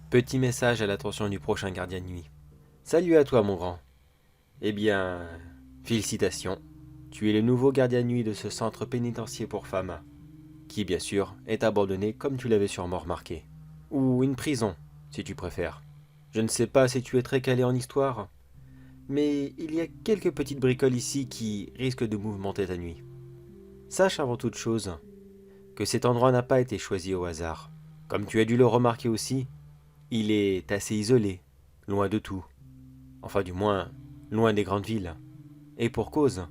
Petit message à l'attention du prochain gardien de nuit. Salut à toi mon grand. Eh bien, félicitations. Tu es le nouveau gardien de nuit de ce centre pénitentiaire pour femmes, qui bien sûr est abandonné comme tu l'avais sûrement remarqué. Ou une prison, si tu préfères. Je ne sais pas si tu es très calé en histoire, mais il y a quelques petites bricoles ici qui risquent de mouvementer ta nuit. Sache avant toute chose que cet endroit n'a pas été choisi au hasard. Comme tu as dû le remarquer aussi, il est assez isolé, loin de tout. Enfin du moins, loin des grandes villes. Et pour cause,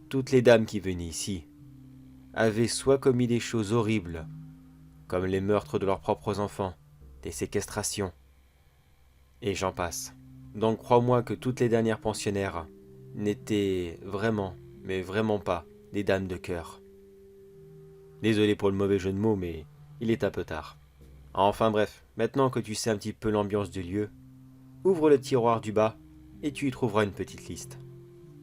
toutes les dames qui venaient ici avaient soit commis des choses horribles, comme les meurtres de leurs propres enfants, des séquestrations, et j'en passe. Donc crois-moi que toutes les dernières pensionnaires n'étaient vraiment, mais vraiment pas, des dames de cœur. Désolé pour le mauvais jeu de mots, mais il est un peu tard. Enfin bref, maintenant que tu sais un petit peu l'ambiance du lieu, ouvre le tiroir du bas et tu y trouveras une petite liste.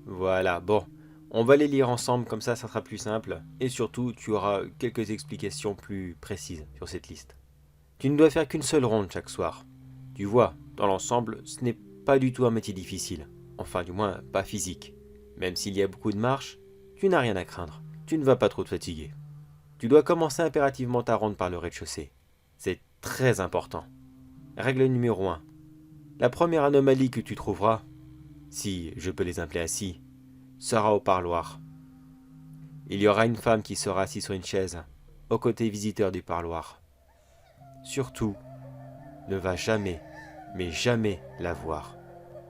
Voilà, bon, on va les lire ensemble, comme ça sera plus simple, et surtout tu auras quelques explications plus précises sur cette liste. Tu ne dois faire qu'une seule ronde chaque soir. Tu vois, dans l'ensemble, ce n'est pas du tout un métier difficile, enfin du moins pas physique. Même s'il y a beaucoup de marches, tu n'as rien à craindre, tu ne vas pas trop te fatiguer. Tu dois commencer impérativement ta ronde par le rez-de-chaussée. C'est très important. Règle numéro 1. La première anomalie que tu trouveras, si je peux les appeler ainsi, sera au parloir. Il y aura une femme qui sera assise sur une chaise, aux côtés visiteur du parloir. Surtout, ne va jamais, mais jamais la voir.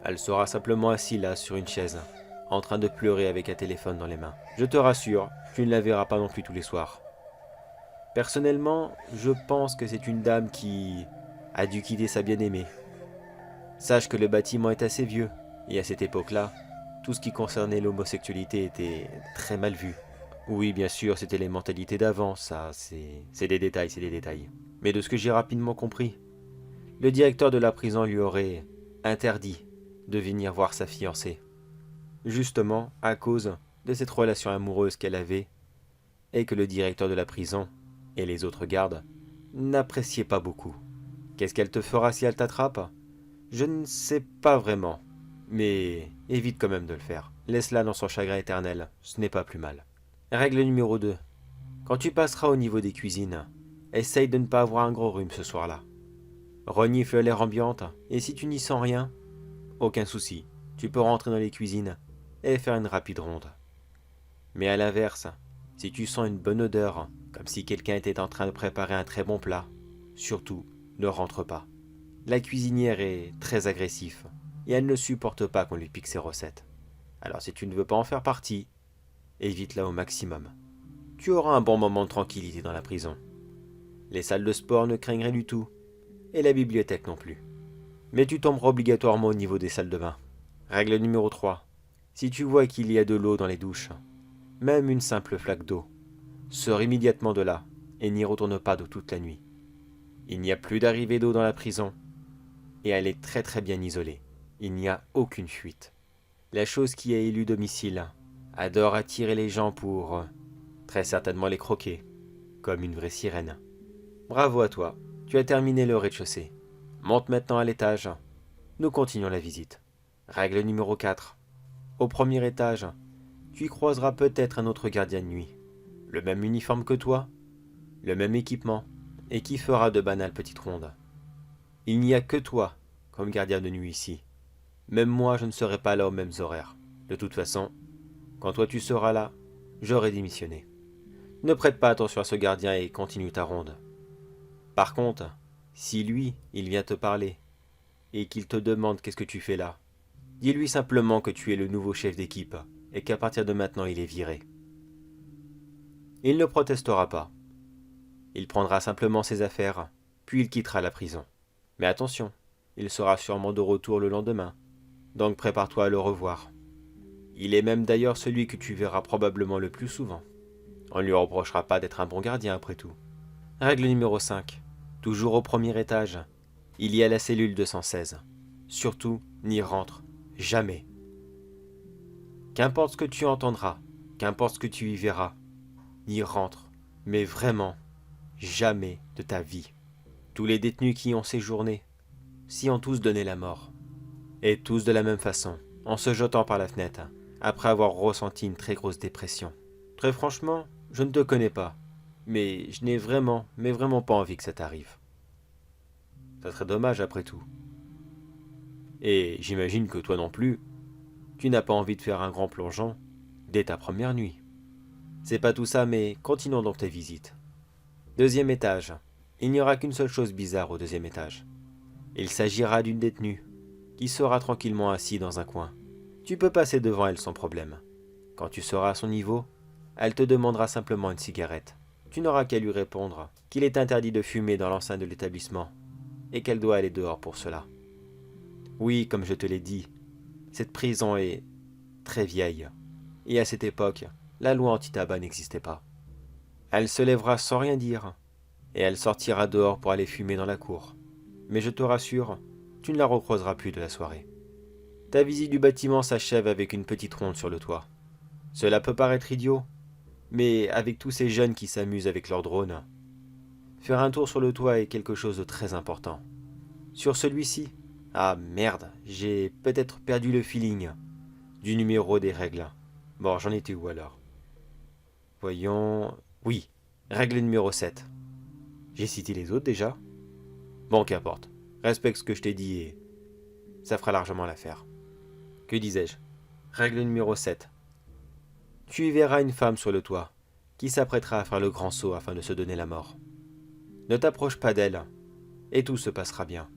Elle sera simplement assise là sur une chaise, en train de pleurer avec un téléphone dans les mains. Je te rassure, tu ne la verras pas non plus tous les soirs. Personnellement, je pense que c'est une dame qui a dû quitter sa bien-aimée. Sache que le bâtiment est assez vieux, et à cette époque-là, tout ce qui concernait l'homosexualité était très mal vu. Oui, bien sûr, c'était les mentalités d'avant, ça, c'est des détails, c'est des détails. Mais de ce que j'ai rapidement compris, le directeur de la prison lui aurait interdit de venir voir sa fiancée. Justement, à cause de cette relation amoureuse qu'elle avait, et que le directeur de la prison, et les autres gardes, n'appréciaient pas beaucoup. Qu'est-ce qu'elle te fera si elle t'attrape ? Je ne sais pas vraiment, mais évite quand même de le faire. Laisse-la dans son chagrin éternel, ce n'est pas plus mal. Règle numéro 2. Quand tu passeras au niveau des cuisines, essaye de ne pas avoir un gros rhume ce soir-là. Renifle l'air ambiante, et si tu n'y sens rien, aucun souci, tu peux rentrer dans les cuisines et faire une rapide ronde. Mais à l'inverse, si tu sens une bonne odeur, comme si quelqu'un était en train de préparer un très bon plat, surtout, ne rentre pas. La cuisinière est très agressive, et elle ne supporte pas qu'on lui pique ses recettes. Alors si tu ne veux pas en faire partie, évite-la au maximum. Tu auras un bon moment de tranquillité dans la prison. Les salles de sport ne craignent rien du tout, et la bibliothèque non plus. Mais tu tomberas obligatoirement au niveau des salles de bain. Règle numéro 3. Si tu vois qu'il y a de l'eau dans les douches, même une simple flaque d'eau, sors immédiatement de là et n'y retourne pas de toute la nuit. Il n'y a plus d'arrivée d'eau dans la prison, et elle est très très bien isolée. Il n'y a aucune fuite. La chose qui a élu domicile adore attirer les gens pour très certainement les croquer, comme une vraie sirène. Bravo à toi, tu as terminé le rez-de-chaussée. Monte maintenant à l'étage. Nous continuons la visite. Règle numéro 4. Au premier étage, tu y croiseras peut-être un autre gardien de nuit. Le même uniforme que toi, le même équipement, et qui fera de banales petites rondes. Il n'y a que toi comme gardien de nuit ici. Même moi, je ne serai pas là aux mêmes horaires. De toute façon, quand toi tu seras là, j'aurai démissionné. Ne prête pas attention à ce gardien et continue ta ronde. Par contre, si lui, il vient te parler, et qu'il te demande qu'est-ce que tu fais là, dis-lui simplement que tu es le nouveau chef d'équipe, et qu'à partir de maintenant il est viré. Il ne protestera pas. Il prendra simplement ses affaires, puis il quittera la prison. Mais attention, il sera sûrement de retour le lendemain, donc prépare-toi à le revoir. Il est même d'ailleurs celui que tu verras probablement le plus souvent. On ne lui reprochera pas d'être un bon gardien après tout. Règle numéro 5. Toujours au premier étage, il y a la cellule 216. Surtout, n'y rentre jamais. Qu'importe ce que tu entendras, qu'importe ce que tu y verras, n'y rentre, mais vraiment, jamais de ta vie. Tous les détenus qui y ont séjourné s'y ont tous donné la mort. Et tous de la même façon, en se jetant par la fenêtre, après avoir ressenti une très grosse dépression. Très franchement, je ne te connais pas, mais je n'ai vraiment, mais vraiment pas envie que ça t'arrive. Ça serait dommage après tout. Et j'imagine que toi non plus, tu n'as pas envie de faire un grand plongeon dès ta première nuit. C'est pas tout ça, mais continuons donc tes visites. Deuxième étage. Il n'y aura qu'une seule chose bizarre au deuxième étage. Il s'agira d'une détenue qui sera tranquillement assise dans un coin. Tu peux passer devant elle sans problème. Quand tu seras à son niveau, elle te demandera simplement une cigarette. Tu n'auras qu'à lui répondre qu'il est interdit de fumer dans l'enceinte de l'établissement et qu'elle doit aller dehors pour cela. Oui, comme je te l'ai dit, cette prison est très vieille. Et à cette époque, la loi anti-tabac n'existait pas. Elle se lèvera sans rien dire, et elle sortira dehors pour aller fumer dans la cour. Mais je te rassure, tu ne la recroiseras plus de la soirée. Ta visite du bâtiment s'achève avec une petite ronde sur le toit. Cela peut paraître idiot, mais avec tous ces jeunes qui s'amusent avec leurs drones, faire un tour sur le toit est quelque chose de très important. Sur celui-ci, ah merde, j'ai peut-être perdu le feeling du numéro des règles. Bon, j'en étais où alors? Voyons... Oui, règle numéro 7. J'ai cité les autres déjà? Bon, qu'importe. Respecte ce que je t'ai dit et ça fera largement l'affaire. Que disais-je? Règle numéro 7. Tu y verras une femme sur le toit qui s'apprêtera à faire le grand saut afin de se donner la mort. Ne t'approche pas d'elle et tout se passera bien.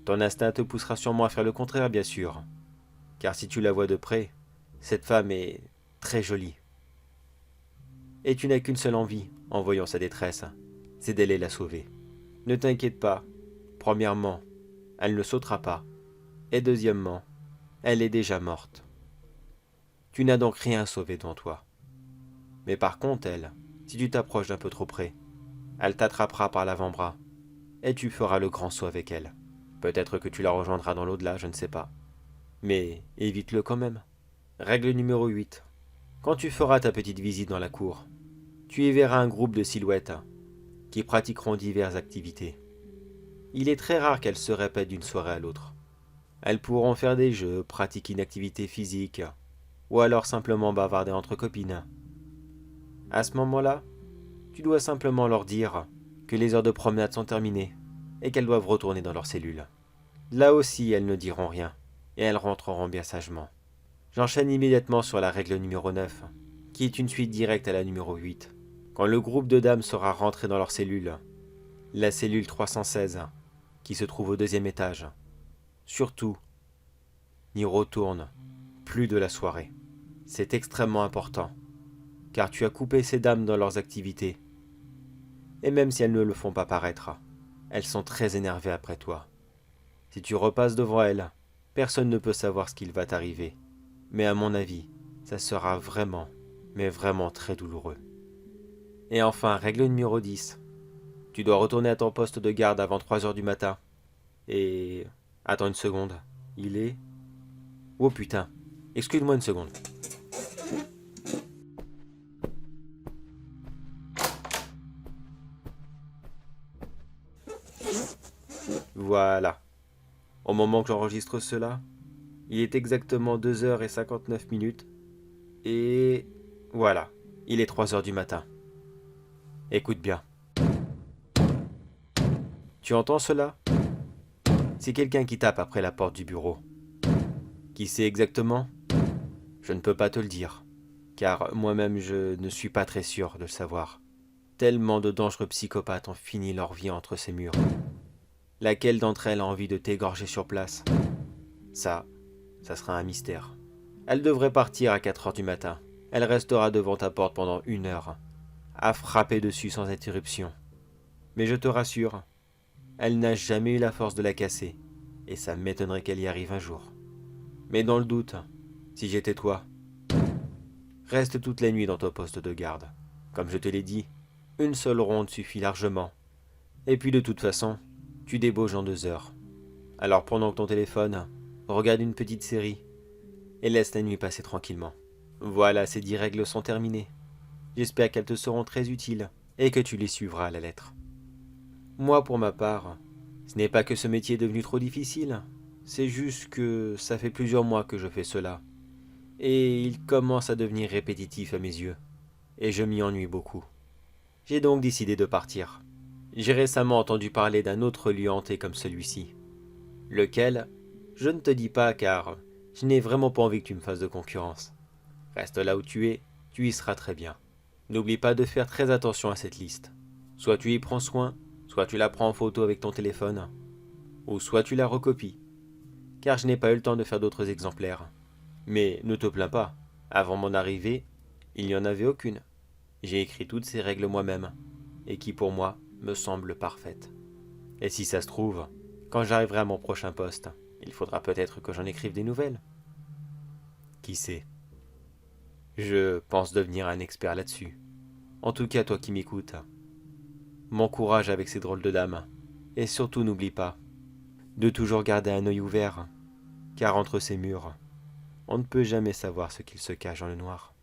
Ton instinct te poussera sûrement à faire le contraire, bien sûr. Car si tu la vois de près, cette femme est très jolie. Et tu n'as qu'une seule envie, en voyant sa détresse, c'est d'aller la sauver. Ne t'inquiète pas. Premièrement, elle ne sautera pas. Et deuxièmement, elle est déjà morte. Tu n'as donc rien à sauver devant toi. Mais par contre, elle, si tu t'approches d'un peu trop près, elle t'attrapera par l'avant-bras, et tu feras le grand saut avec elle. Peut-être que tu la rejoindras dans l'au-delà, je ne sais pas. Mais évite-le quand même. Règle numéro 8. Quand tu feras ta petite visite dans la cour, tu y verras un groupe de silhouettes qui pratiqueront diverses activités. Il est très rare qu'elles se répètent d'une soirée à l'autre. Elles pourront faire des jeux, pratiquer une activité physique, ou alors simplement bavarder entre copines. À ce moment-là, tu dois simplement leur dire que les heures de promenade sont terminées et qu'elles doivent retourner dans leur cellule. Là aussi, elles ne diront rien, et elles rentreront bien sagement. J'enchaîne immédiatement sur la règle numéro 9, qui est une suite directe à la numéro 8. Quand le groupe de dames sera rentré dans leur cellule, la cellule 316, qui se trouve au deuxième étage, surtout, n'y retourne plus de la soirée. C'est extrêmement important, car tu as coupé ces dames dans leurs activités. Et même si elles ne le font pas paraître, elles sont très énervées après toi. Si tu repasses devant elles, personne ne peut savoir ce qu'il va t'arriver. Mais à mon avis, ça sera vraiment, mais vraiment très douloureux. Et enfin, règle numéro 10. Tu dois retourner à ton poste de garde avant 3 heures du matin. Et... Attends une seconde. Il est... Oh putain. Excuse-moi une seconde. Voilà. Au moment que j'enregistre cela, il est exactement 2h59. Et... Voilà. Il est 3 heures du matin. Écoute bien. Tu entends cela? C'est quelqu'un qui tape après la porte du bureau. Qui c'est exactement? Je ne peux pas te le dire, car moi-même je ne suis pas très sûr de le savoir. Tellement de dangereux psychopathes ont fini leur vie entre ces murs. Laquelle d'entre elles a envie de t'égorger sur place? Ça sera un mystère. Elle devrait partir à 4 heures du matin. Elle restera devant ta porte pendant 1 heure, à frapper dessus sans interruption. Mais je te rassure, elle n'a jamais eu la force de la casser, et ça m'étonnerait qu'elle y arrive un jour. Mais dans le doute, si j'étais toi, reste toute la nuit dans ton poste de garde. Comme je te l'ai dit, une seule ronde suffit largement. Et puis de toute façon, tu débauches en 2 heures. Alors pendant que ton téléphone, regarde une petite série et laisse la nuit passer tranquillement. Voilà, ces 10 règles sont terminées. J'espère qu'elles te seront très utiles et que tu les suivras à la lettre. Moi, pour ma part, ce n'est pas que ce métier est devenu trop difficile, c'est juste que ça fait plusieurs mois que je fais cela. Et il commence à devenir répétitif à mes yeux, et je m'y ennuie beaucoup. J'ai donc décidé de partir. J'ai récemment entendu parler d'un autre lieu hanté comme celui-ci. Lequel, je ne te dis pas car je n'ai vraiment pas envie que tu me fasses de concurrence. Reste là où tu y seras très bien. N'oublie pas de faire très attention à cette liste. Soit tu y prends soin, soit tu la prends en photo avec ton téléphone, ou soit tu la recopies, car je n'ai pas eu le temps de faire d'autres exemplaires. Mais ne te plains pas, avant mon arrivée, il n'y en avait aucune. J'ai écrit toutes ces règles moi-même, et qui pour moi me semblent parfaites. Et si ça se trouve, quand j'arriverai à mon prochain poste, il faudra peut-être que j'en écrive des nouvelles. Qui sait? Je pense devenir un expert là-dessus. En tout cas, toi qui m'écoutes, bon courage avec ces drôles de dames. Et surtout n'oublie pas de toujours garder un œil ouvert, car entre ces murs, on ne peut jamais savoir ce qu'il se cache dans le noir.